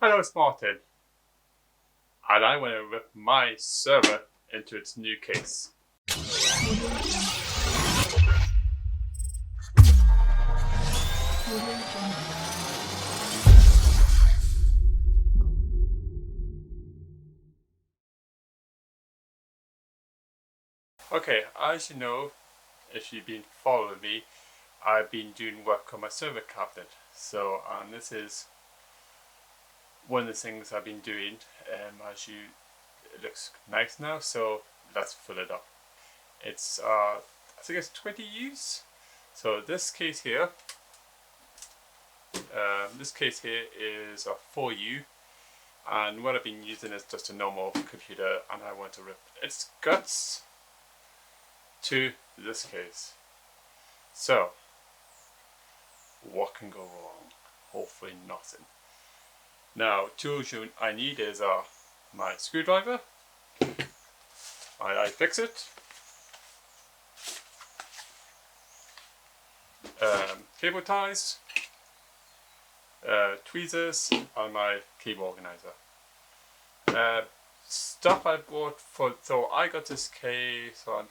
Hello, it's Martin, and I want to rip my server into its new case. Okay, as you know, if you've been following me, I've been doing work on my server cabinet. So, this is one of the things I've been doing. It looks nice now, so let's fill it up. It's, I think it's 20 U's. So this case here is a 4U. And what I've been using is just a normal computer, and I want to rip its guts to this case. So, what can go wrong? Hopefully nothing. Now, tools I need is my screwdriver, my iFixit, cable ties, tweezers, and my cable organizer. Stuff I bought so I got this case on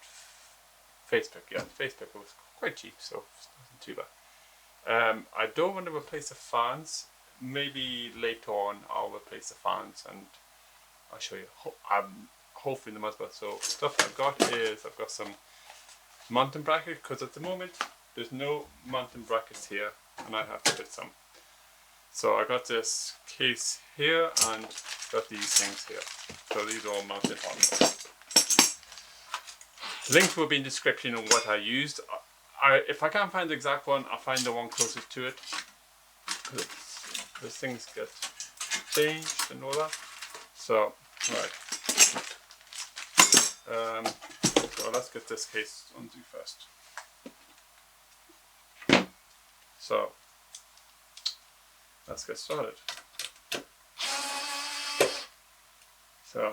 Facebook. Yeah, Facebook was quite cheap, so it wasn't too bad. I don't want to replace the fans. Maybe later on I'll replace the fans, and I'll show you. Hopefully in the motherboard. So stuff I've got some mounting brackets, because at the moment there's no mounting brackets here, and I have to put some. So I got this case here and got these things here. So these are all mounted on. Link will be in the description on what I used. If I can't find the exact one, I'll find the one closest to it. Because things get changed and all that. So, right. So let's get this case undo first. So, let's get started. So,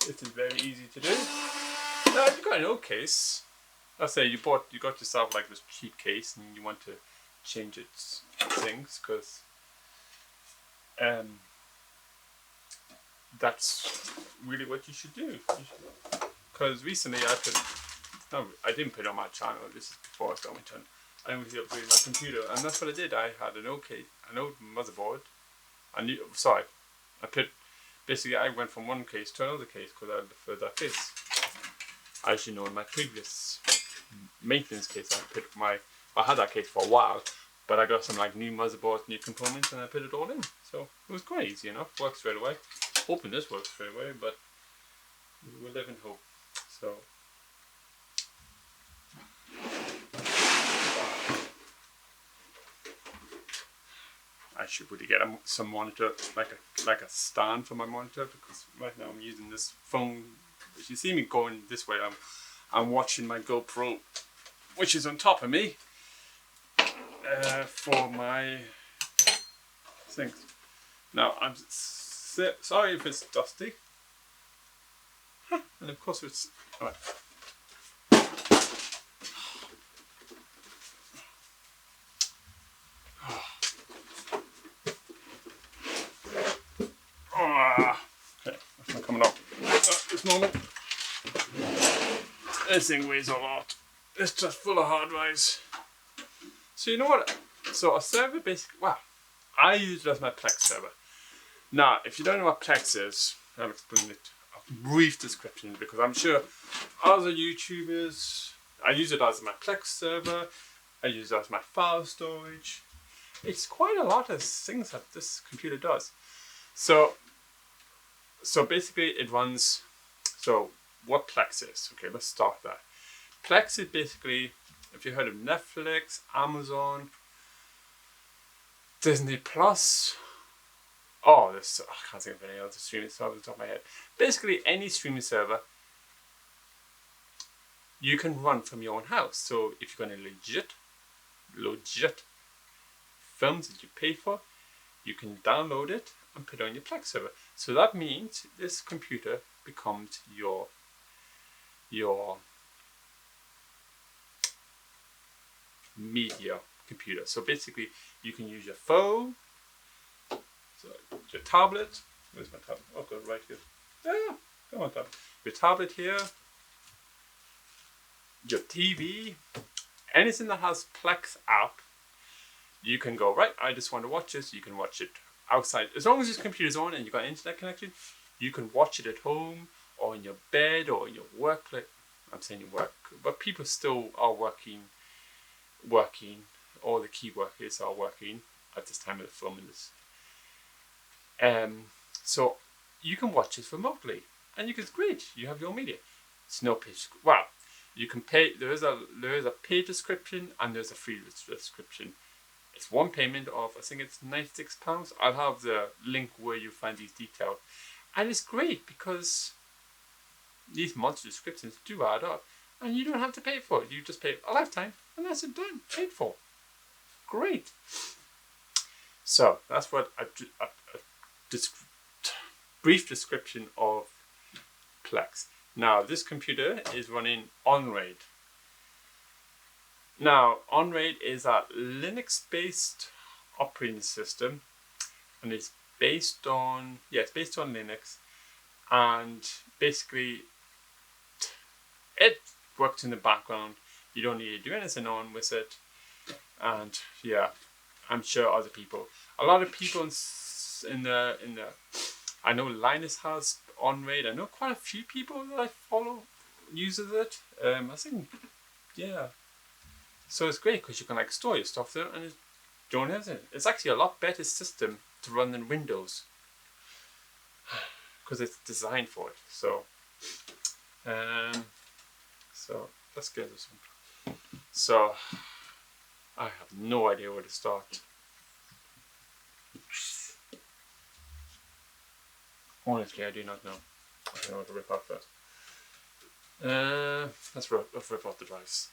it is very easy to do. Now, if you've got an old case, let's say you got yourself like this cheap case and you want to change its things, because that's really what you should do. Because recently I didn't put it on my channel. This is before I started my channel. I only upgraded my computer, and that's what I did. I had an old motherboard. Basically I went from one case to another case because I preferred that case. As you know, in my previous maintenance case, I had that case for a while, but I got some like new motherboards, new components, and I put it all in. So it was quite easy enough. Worked straight away. Hoping this works straight away, but we'll live in hope. So. I should really get some monitor, like a stand for my monitor, because right now I'm using this phone. If you see me going this way, I'm watching my GoPro, which is on top of me, for my things. Now I'm sorry if it's dusty, and of course it's all right. Okay, that's not coming up. It's normal. This thing weighs a lot. It's just full of hard drives. So you know what? So a server basically, I use it as my Plex server. Now, if you don't know what Plex is, I'll explain it. A brief description, because I'm sure other YouTubers, I use it as my Plex server. I use it as my file storage. It's quite a lot of things that this computer does. So basically it runs, so what Plex is, okay, let's start there. Plex is basically, if you heard of Netflix, Amazon, Disney Plus, I can't think of any other streaming server off the top of my head. Basically any streaming server you can run from your own house. So if you're going to legit films that you pay for, you can download it and put it on your Plex server. So that means this computer becomes your media computer. So basically you can use your phone. So your tablet. Where's my tablet? Oh, good, right here. Yeah, come on, tablet. Your tablet here. Your TV. Anything that has Plex app, you can go, right, I just want to watch this. You can watch it outside. As long as this computer's on and you've got internet connection, you can watch it at home or in your bed or in your work. I'm saying your work, but people still are working. All the key workers are working at this time of the filming this. So you can watch this remotely, and it's great. You have your media. It's no pay. Well, you can pay. There is a paid subscription and there's a free subscription. It's one payment of, I think it's £96. I'll have the link where you find these details, and it's great because these monthly subscriptions do add up, and you don't have to pay for it. You just pay a lifetime, and that's it done. Paid for. Great. So that's what a brief description of Plex. Now this computer is running OnRaid. Now OnRaid is a Linux-based operating system, and it's based on Linux, and basically it works in the background. You don't need to do anything on with it, and yeah, I'm sure other people, a lot of people in the I know Linus has OnRaid. I know quite a few people that I follow uses it. I think, yeah. So it's great because you can like store your stuff there and don't have it. It's actually a lot better system to run than Windows because it's designed for it. So, so let's get this one. So I have no idea where to start. Honestly, I do not know. I don't know what to rip off that. Let's rip off the drives.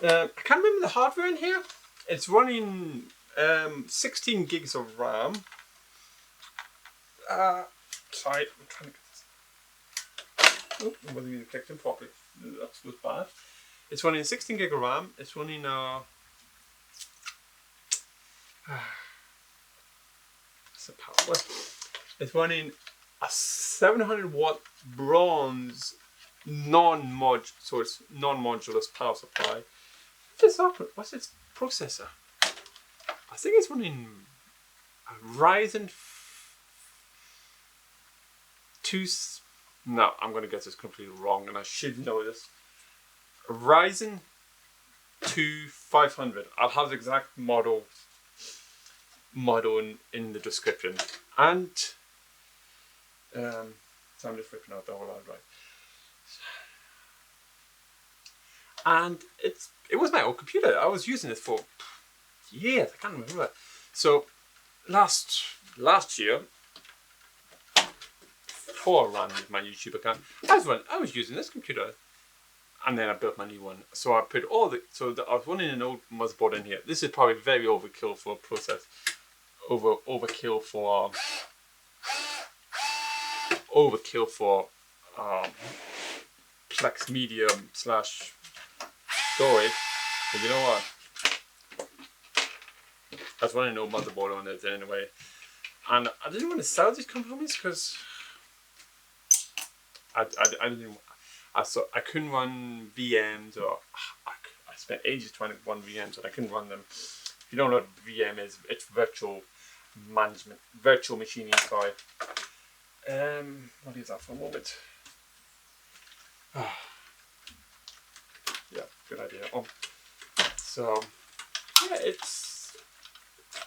I can't remember the hardware in here. It's running 16 gigs of RAM. Sorry, I'm trying to get this. Oh, I wasn't even clicked in properly. That was bad. It's running 16 gig of RAM. It's running it's running a 700 watt bronze so it's non-modulus power supply. What's its processor? I think it's running a Ryzen 2. No, I'm going to get this completely wrong, and I should know this. A Ryzen 2 500. I'll have the exact model in the description. And so I'm just ripping out the whole hard drive. And it was my old computer. I was using it for years. I can't remember. So last year, before I ran my YouTube account, I was using this computer, and then I built my new one. So I put I was running an old motherboard in here. This is probably very overkill for a process. Overkill for Plex Medium / storage, but you know what? I was running an old motherboard on it anyway, and I didn't want to sell these components because I couldn't run VMs, or I spent ages trying to run VMs and I couldn't run them. If you don't know what VM is, it's virtual machining. Sorry. What is that for a moment? Yeah, good idea. So yeah, it's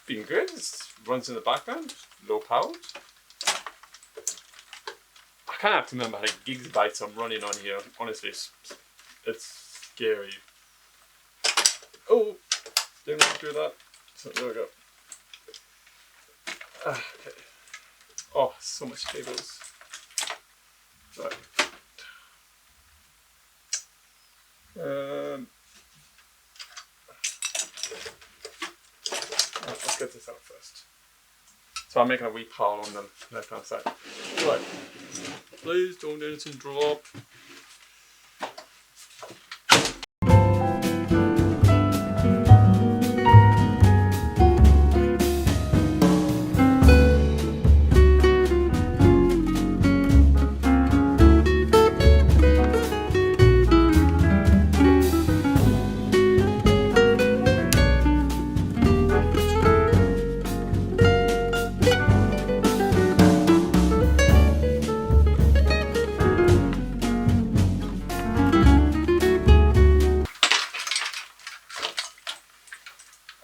been good. It runs in the background, low powered. I kind of have to remember how many gigabytes I'm running on here. Honestly, it's scary. Oh, didn't want to do that. So there we go. Okay. Oh, so much cables. Right. Let's get this out first. So I'm making a wee pile on the left hand side. Right. Please don't let anything drop.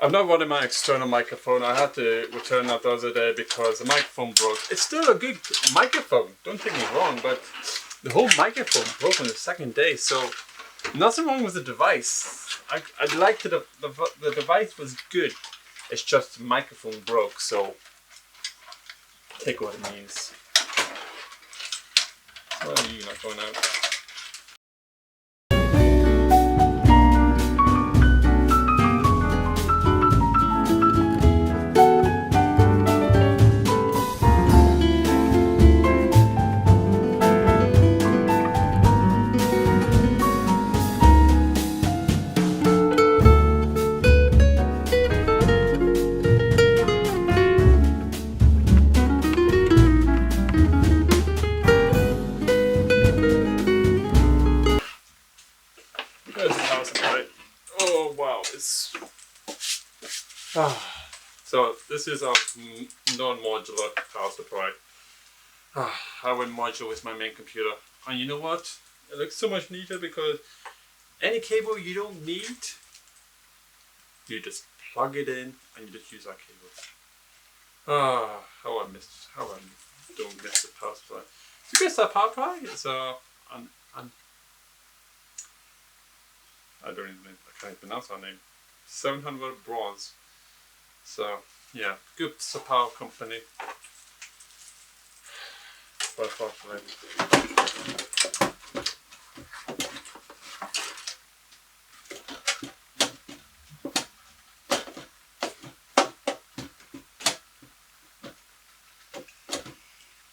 I'm not running my external microphone. I had to return that the other day because the microphone broke. It's still a good microphone, don't take me wrong, but the whole microphone broke on the second day, so nothing wrong with the device. I liked it, the device was good. It's just the microphone broke, so take what it means. Well, you're not going out. Oh wow, it's so this is a non-modular power supply. I went modular with my main computer, and you know what? It looks so much neater because any cable you don't need, you just plug it in and you just use that cable. How I don't miss the power supply. So guess that power supply is I don't even know, I can't even pronounce our name. 700 bronze. So yeah, good power company.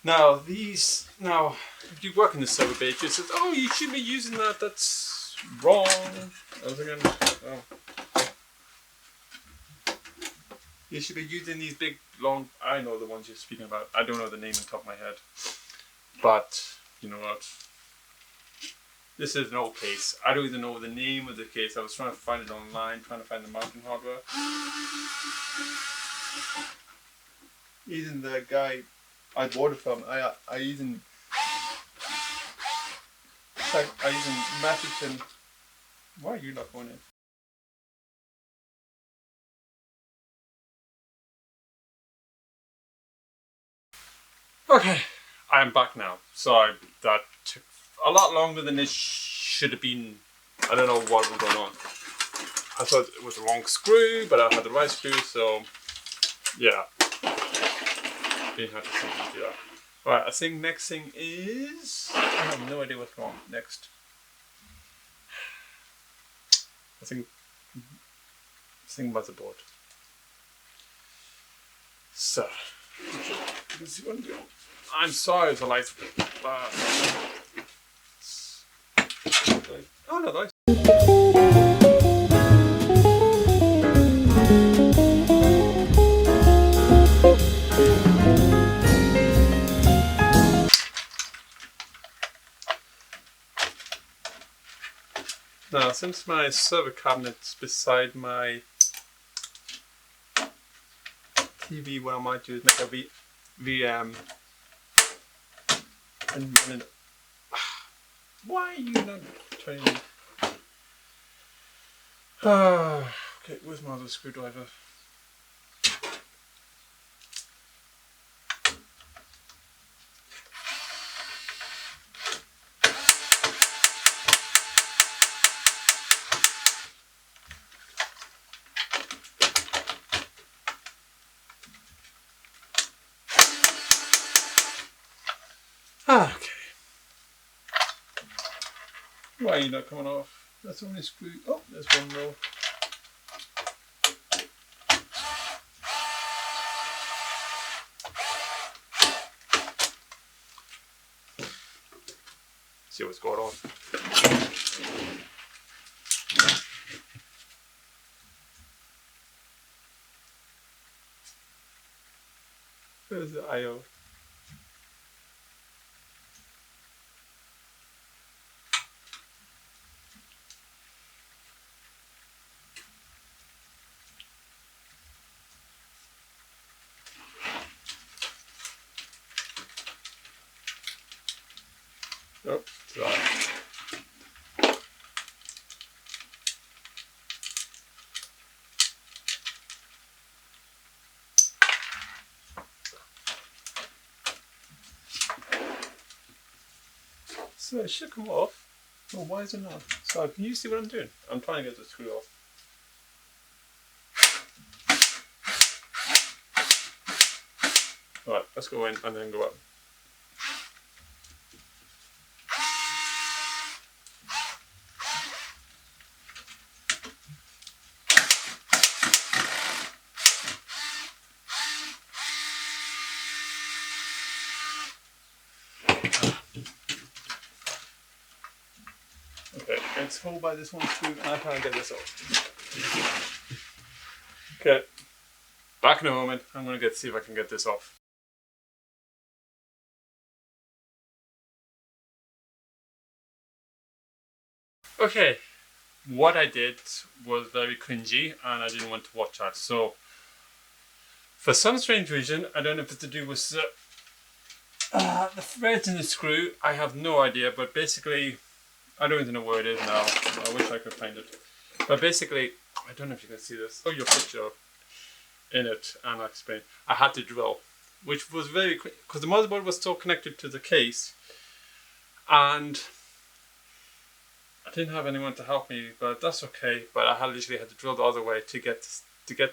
Now if you work in the server base, it says, oh, you should be using that, that's wrong. You should be using these big, long, I know the ones you're speaking about. I don't know the name on top of my head. But, you know what? This is an old case. I don't even know the name of the case. I was trying to find it online, trying to find the mounting hardware. Even the guy I bought it from, I even messaged him. Why are you not going in? Okay, I am back now. Sorry, that took a lot longer than it should have been. I don't know what was going on. I thought it was the wrong screw, but I had the right screw, so yeah. Didn't have to do that. Right, I think next thing is... I have no idea what's wrong next. I think motherboard. So, let's see what I'm doing. I'm sorry the lights. Oh no, nice. Now, since my server cabinet's beside my TV, what I might do is make a VM. And why are you not turning? Okay, where's my other screwdriver? Okay. Why are you not coming off? That's only screw. Oh, there's one row. See what's going on. There's the IO. Nope, dry. So it should come off. Oh, why is it not? So can you see what I'm doing? I'm trying to get the screw off. Alright, let's go in and then go up. Okay, let's hold by this one screw and I can't get this off. Okay, back in a moment. I'm going to see if I can get this off. Okay, what I did was very cringy and I didn't want to watch that. So, for some strange reason, I don't know if it's to do with the threads in the screw. I have no idea, but basically, I don't even know where it is now. I wish I could find it. But basically, I don't know if you can see this. Oh, your picture in it, and I'll explain. I had to drill, which was very quick because the motherboard was still connected to the case, and I didn't have anyone to help me, but that's okay. But I literally had to drill the other way to get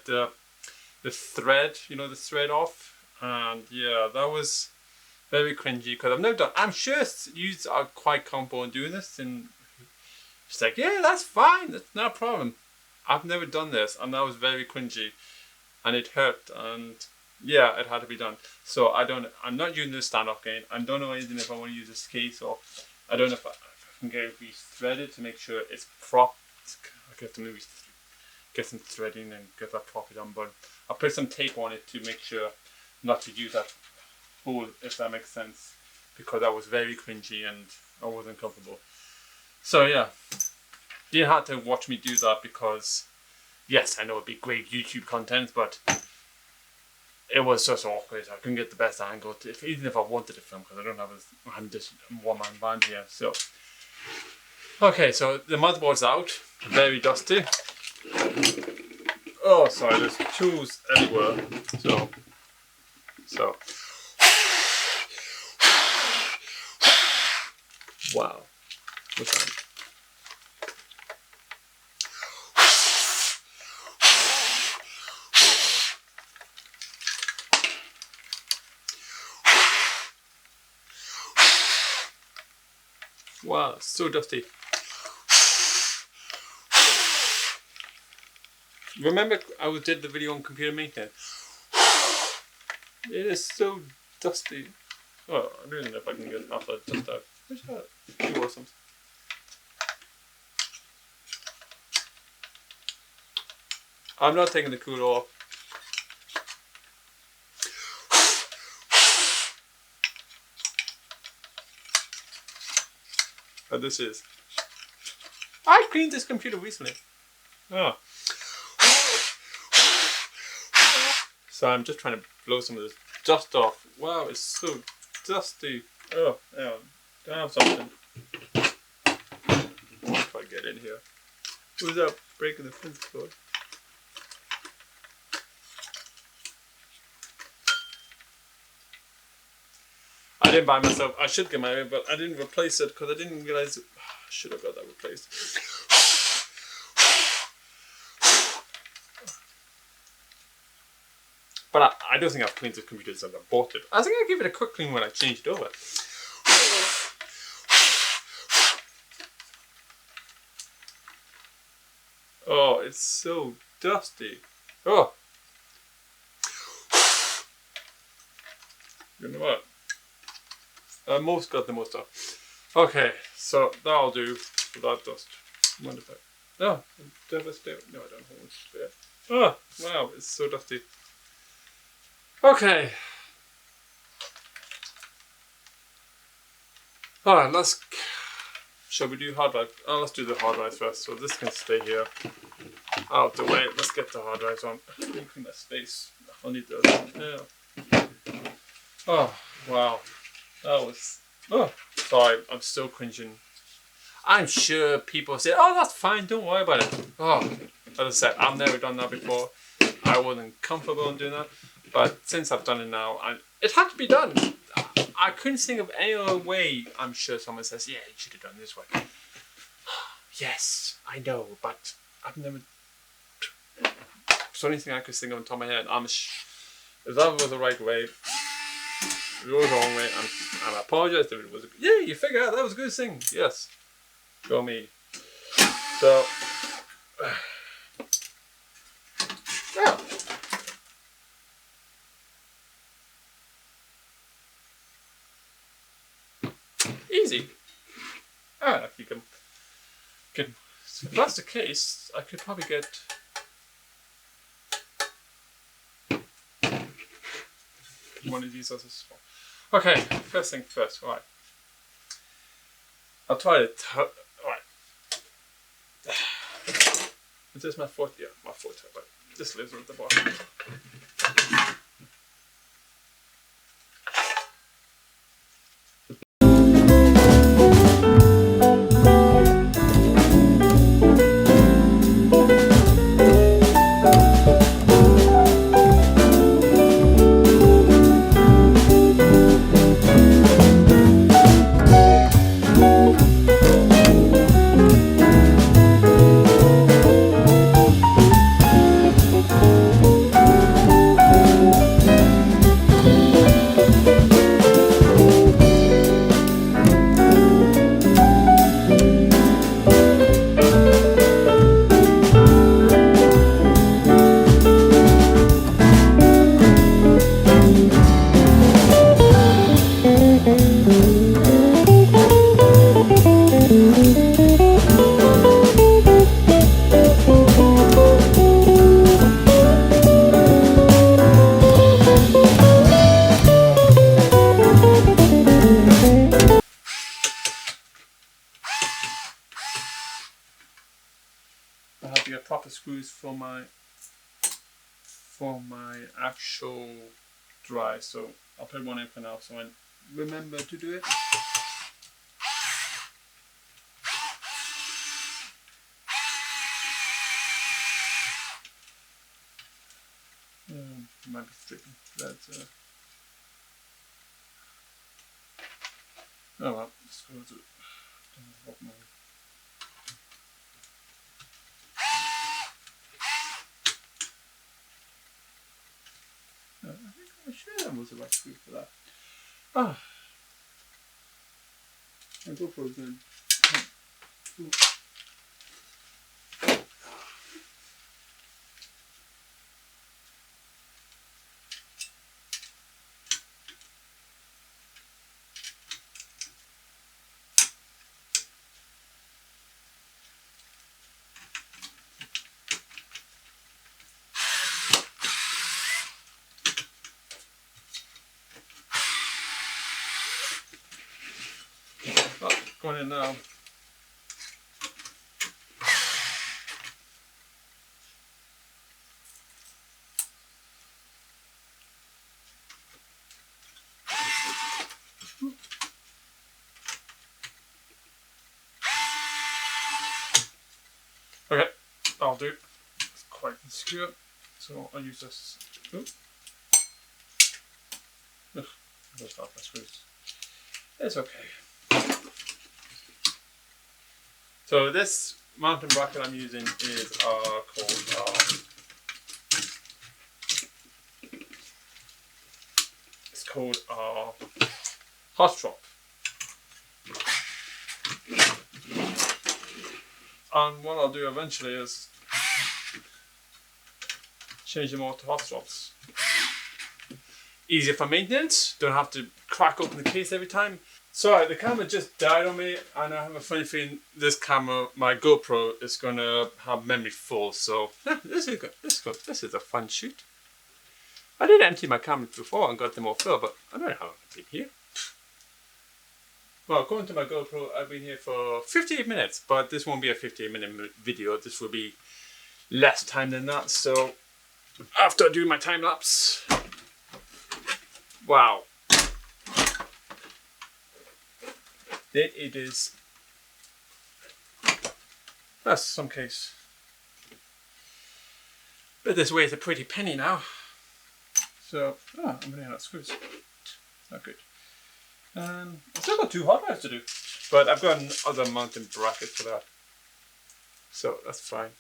the thread, you know, the thread off, and yeah, that was very cringy because I've never done. I'm sure you are quite comfortable in doing this, and she's like, yeah, that's fine, that's no problem. I've never done this, and that was very cringy, and it hurt, and yeah, it had to be done. So I'm not using the standoff again. I don't know even if I want to use this case, or I don't know if I can get it re-threaded to make sure it's propped. I have to maybe get some threading and get that properly done, but I'll put some tape on it to make sure not to use that hole, if that makes sense, because that was very cringy and I wasn't comfortable. So yeah, you had to watch me do that because yes, I know it'd be great YouTube content, but it was just awkward. I couldn't get the best angle even if I wanted to film, because I'm just one man band here. So okay, so the motherboard's out, very dusty. Oh, sorry, there's tools everywhere. So wow, what's that? Wow, it's so dusty. Remember I did the video on computer maintenance? It is so dusty. Oh, I don't know if I can get half that dust out. Where's that? It wasn't. I'm not taking the cooler off. And this is. I cleaned this computer recently. Oh. So I'm just trying to blow some of this dust off. Wow, it's so dusty. Oh, yeah. Do I have something? If I get in here. Without breaking the fence cord. I didn't buy myself. I should get my own, but I didn't replace it because I didn't realize I should have got that replaced. But I don't think I've cleaned this computer since I bought it. I think I'll give it a quick clean when I change it over. Oh, it's so dusty. Oh. You know what? Most got the most up. Okay, so that'll do for that dust. Wonderful. Oh, devastating. No, I don't hold it. Oh, wow, it's so dusty. Okay. Alright, shall we do hard drive? Oh, let's do the hard drives first. So this can stay here out the way. Let's get the hard drives on. Clean that space. I'll need those. Yeah. Oh, wow. That was... Oh, sorry, I'm still cringing. I'm sure people say, oh, that's fine, don't worry about it. Oh, as I said, I've never done that before. I wasn't comfortable in doing that. But since I've done it now, it had to be done. I couldn't think of any other way. I'm sure someone says, yeah, you should have done this way. Yes, I know, but I've never... It's the only thing I could think of on top of my head. If that was the right way, it was the wrong way, and I apologize if it was a... Yeah, you figure out that was a good thing. Yes. Go me. So... yeah. Easy. If you can... If that's the case, I could probably get... one of these as a small. Okay, first thing first, right. I'll try it. Alright. Is this my fourth? Yeah, my fourth, but this lives at the bottom. I have to get proper screws for my actual drive, so I'll put one in for now so I remember to do it. Might be stripping. That's oh well, let's go to I think I'm sure that was the right screw for that. Ah, I'll go for it then. Going in now. Okay, I'll do. It's quite insecure, so I'll use this. Just off my screws. It's okay. So this mountain bracket I'm using is called it's called hot strap. And what I'll do eventually is change them all to hot swaps. Easier for maintenance, don't have to crack open the case every time. Sorry, the camera just died on me, and I have a funny feeling this camera, my GoPro, is gonna have memory full, so yeah, this is good. This is a fun shoot. I did empty my cameras before and got them all filled, but I don't know how long I've been here. Well, according to my GoPro, I've been here for 58 minutes, but this won't be a 58-minute video. This will be less time than that, so after I do my time lapse, wow. There it is. That's some case. But this weighs a pretty penny now. So, I'm running out of screws. Not good. I've still got 2 hot drives to do, but I've got another mounting bracket for that. So that's fine.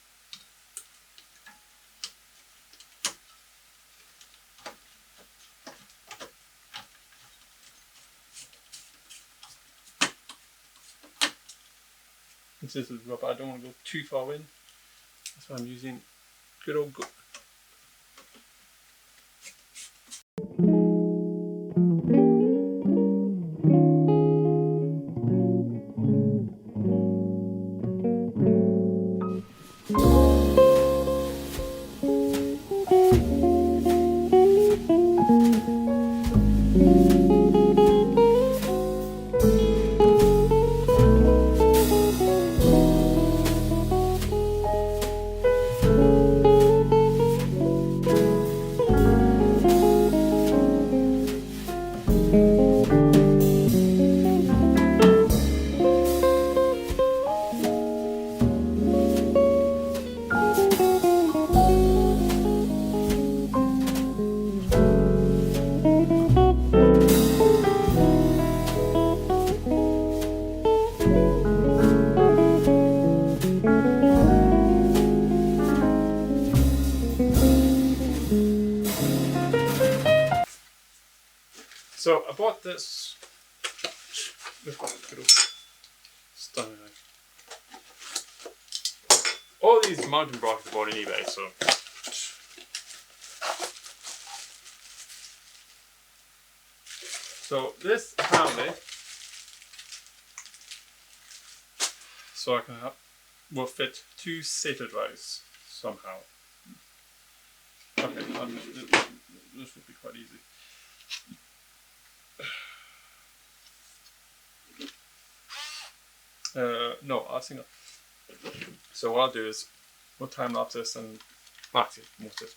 This is rubber. I don't want to go too far in. That's why I'm using good old So I bought this. Stunning. All these mountain brackets I bought on eBay. So this apparently, so I can have, will fit 2 SATA drives somehow. Okay, this would be quite easy. No, I think. So what I'll do is we'll time lapse this and actually move this.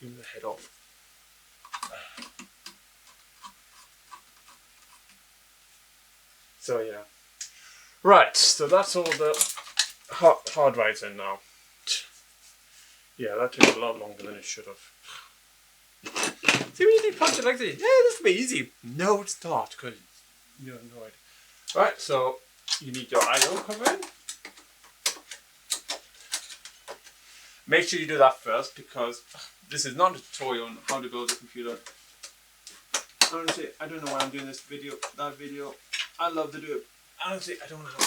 The head off. So yeah, right. So that's all the hard drives in now. Yeah, that took a lot longer than it should have. See, when you do project like this, yeah, this will be easy. No, it's not, because you have no idea. Right, so you need your I/O cover in. Make sure you do that first, because this is not a tutorial on how to build a computer. Honestly, I don't know why I'm doing this video, that video. I love to do it. Honestly, I don't know how.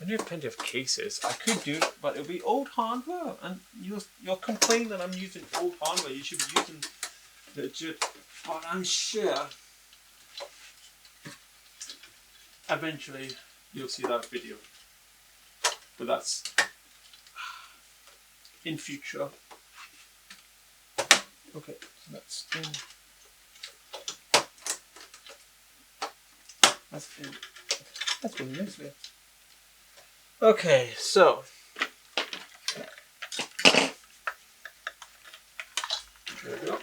I do have plenty of cases. I could do it, but it'll be old hardware, and you'll complain that I'm using old hardware. You should be using legit. But I'm sure eventually you'll see that video. But that's in future. Okay, so that's in. That's in. That's really nicely. Okay, so there we go.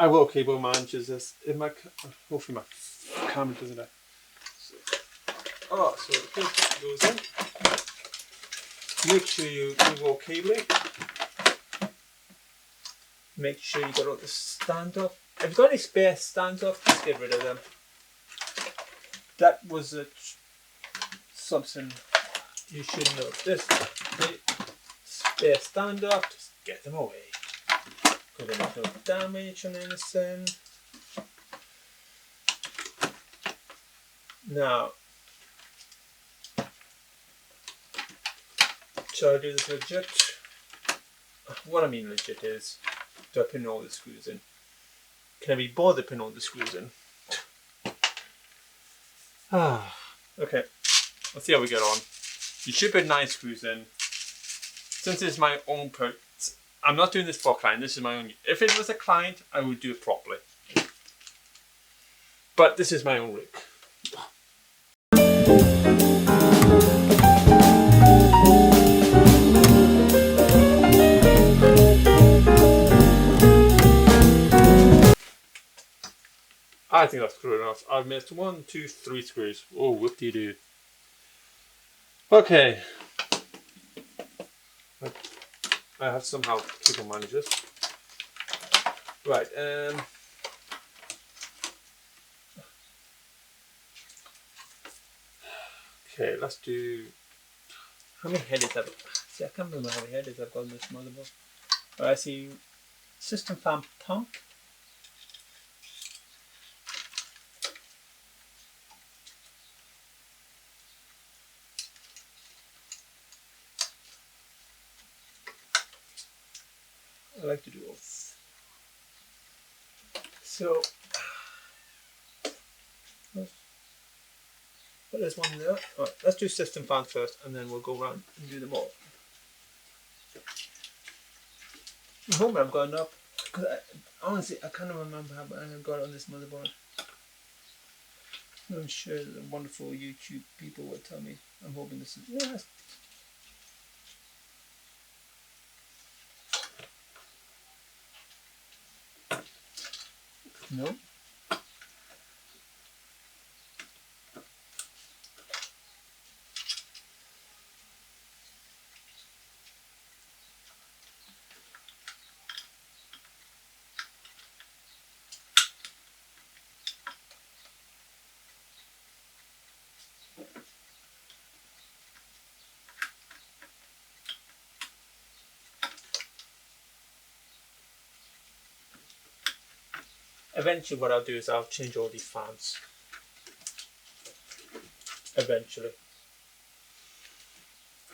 I will cable manage this in my. Hopefully my camera doesn't. So the pin goes in. Make sure you go cabling. Make sure you got all the stand off. If you've got any spare stands off, just get rid of them. That was something you should know. This spare stand off, just get them away. Because there's no damage on anything. Now, shall I do this legit? What I mean legit is, do I pin all the screws in? Can I be bothered putting all the screws in? Okay, let's see how we get on. You should put 9 screws in. Since it's my own I'm not doing this for a client, this is my own. If it was a client, I would do it properly. But this is my own rig. I think that's good enough. I've missed 1, 2, 3 screws. Oh, whoop-de-doo. Okay. I have somehow people manage this. Right. Okay, let's do. How many headers have I? See, I can't remember how many headers I've got on this motherboard. I see system fan pump. I like to do both. So, put this one there. Alright, let's do system fan first, and then we'll go around and do them all. I hope I've got enough. Because honestly, I can't remember how I got it on this motherboard. I'm sure the wonderful YouTube people will tell me. I'm hoping this is. Yeah. No. Eventually what I'll do is I'll change all these fans. Eventually.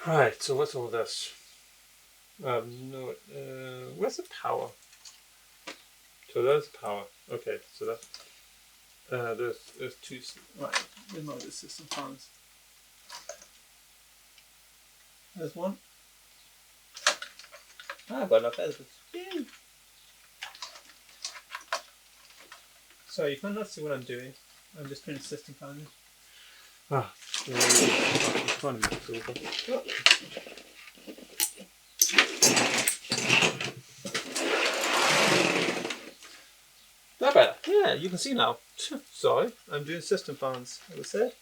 Right, so what's all this? No, where's the power? So there's power. Okay, so that there's 2. Right, there's no other system fans. There's one. I've got enough headers. Yay! So you cannot see what I'm doing. I'm just putting a system fan in. Ah, it's trying to make it over. That better? Yeah, you can see now. Sorry, I'm doing system fans, as I said.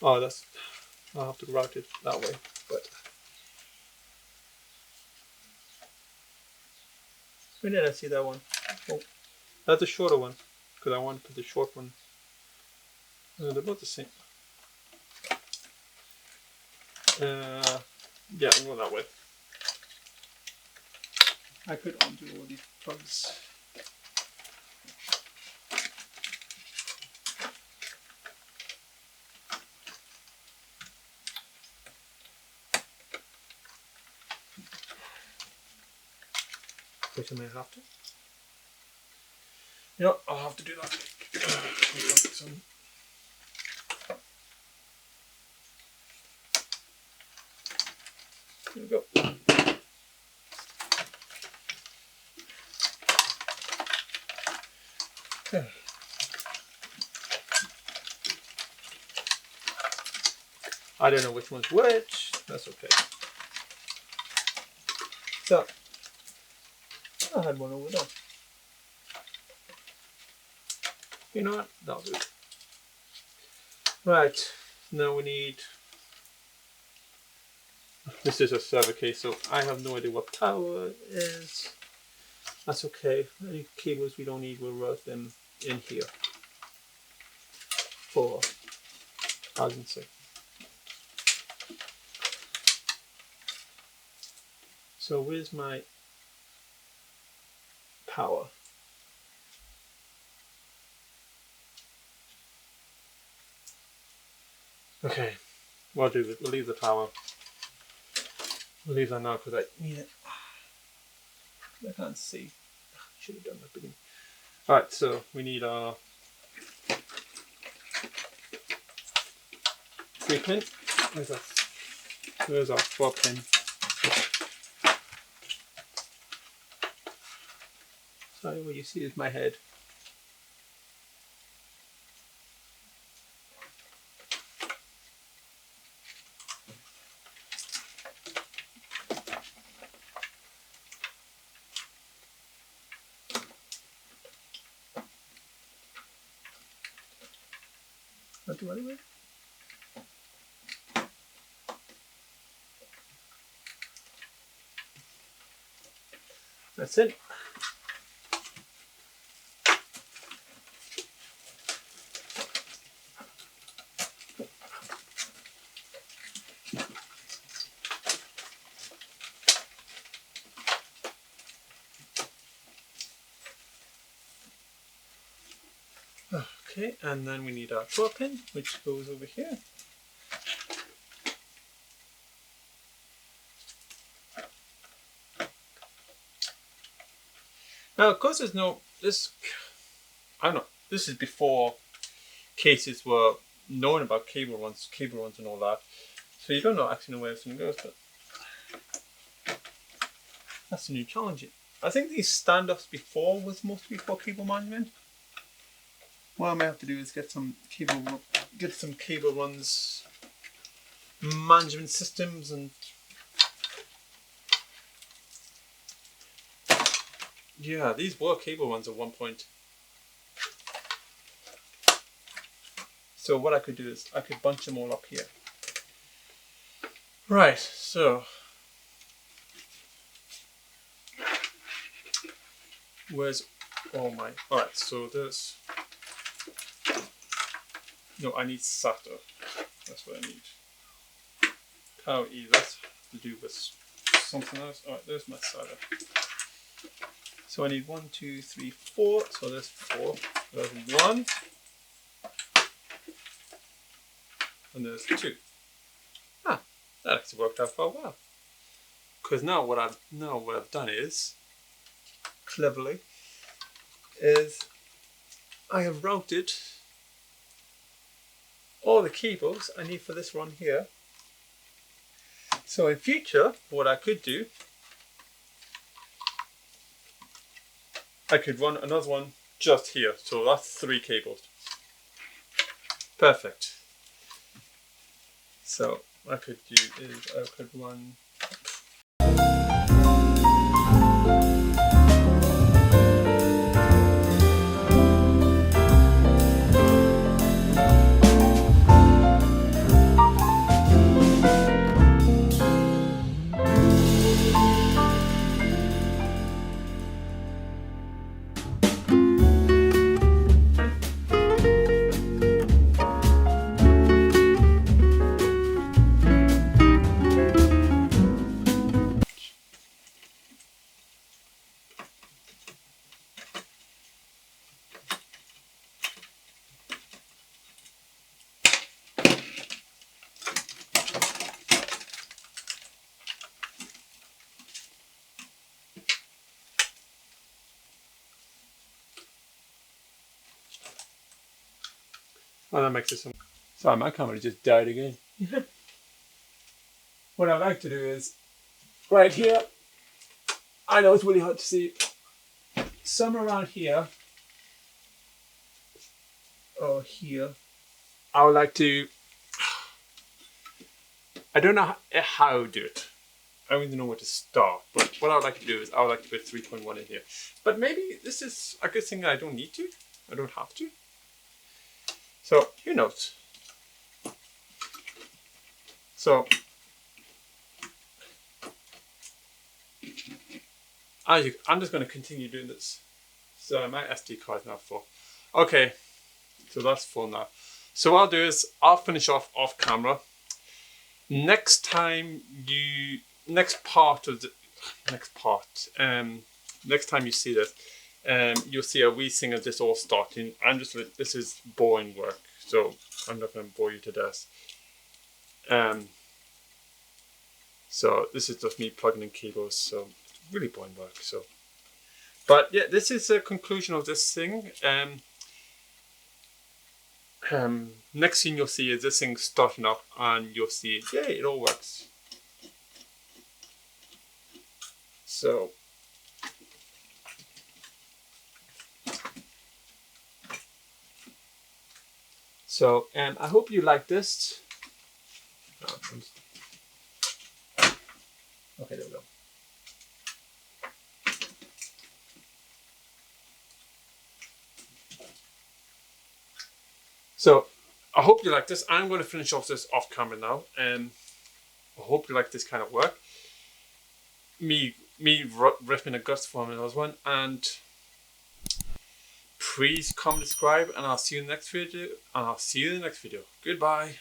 Oh, that's. I'll have to route it that way, but. When did I see that one? Oh. That's a shorter one, because I want to put the short one. They're both the same. Yeah, I'll go that way. I could undo all these plugs. Which I may have to. You know, I'll have to do that. There we go. Okay. I don't know which one's which. That's okay. So, I had one over there. You know what? That'll do. Right, now we need... This is a server case, so I have no idea what power is. That's okay. Any cables we don't need, we'll route them in here for argument's sake. So where's my power? Okay, we'll do it. We'll leave the power. We'll leave that now because I need it. I can't see. Should have done that beginning. Alright, so we need our 3-pin. There's our 4-pin. Sorry, what you see is my head. Not too anyway. That's it. Okay, and then we need our 4-pin, which goes over here. Now, of course, there's no this. I don't know. This is before cases were known about cable runs, and all that. So you don't actually know where everything goes, but that's a new challenge. I think these standoffs before was mostly for cable management. What I may have to do is get some cable runs management systems and yeah, these were cable runs at one point. So what I could do is I could bunch them all up here. Right, so where's all my... Alright, so there's... No, I need SATA. That's what I need. Power E, that's to do with something else. Alright, there's my SATA. So I need 1, 2, 3, 4. So there's 4. There's 1. And there's 2. Ah, that actually worked out quite well. Because now what I've done is, cleverly, is I have routed all the cables I need for this run here. So in future, what I could do, I could run another one just here. So that's 3 cables. Perfect. So what I could do is I could run oh, that makes it so. Sorry, my camera just died again. What I like to do is, right here, I know it's really hard to see, somewhere around here, or here, I would like to, I don't know how to do it. I don't even know where to start. But what I would like to do is I would like to put 3.1 in here. But maybe this is a good thing I don't need to. I don't have to. So who knows? So I'm just going to continue doing this. So my SD card is now full. Okay, so that's full now. So what I'll do is I'll finish off camera. Next time next time you see this, you'll see a wee thing of this all starting. This is boring work, so I'm not going to bore you to death. So this is just me plugging in cables, so really boring work. So, but yeah, this is the conclusion of this thing. Next thing you'll see is this thing starting up, and you'll see, yeah, it all works. So, I hope you like this. Okay, there we go. So, I hope you like this. I'm going to finish off this off camera now. I hope you like this kind of work. Me ripping a guts for another one. And please comment, subscribe, and I'll see you in the next video. Goodbye.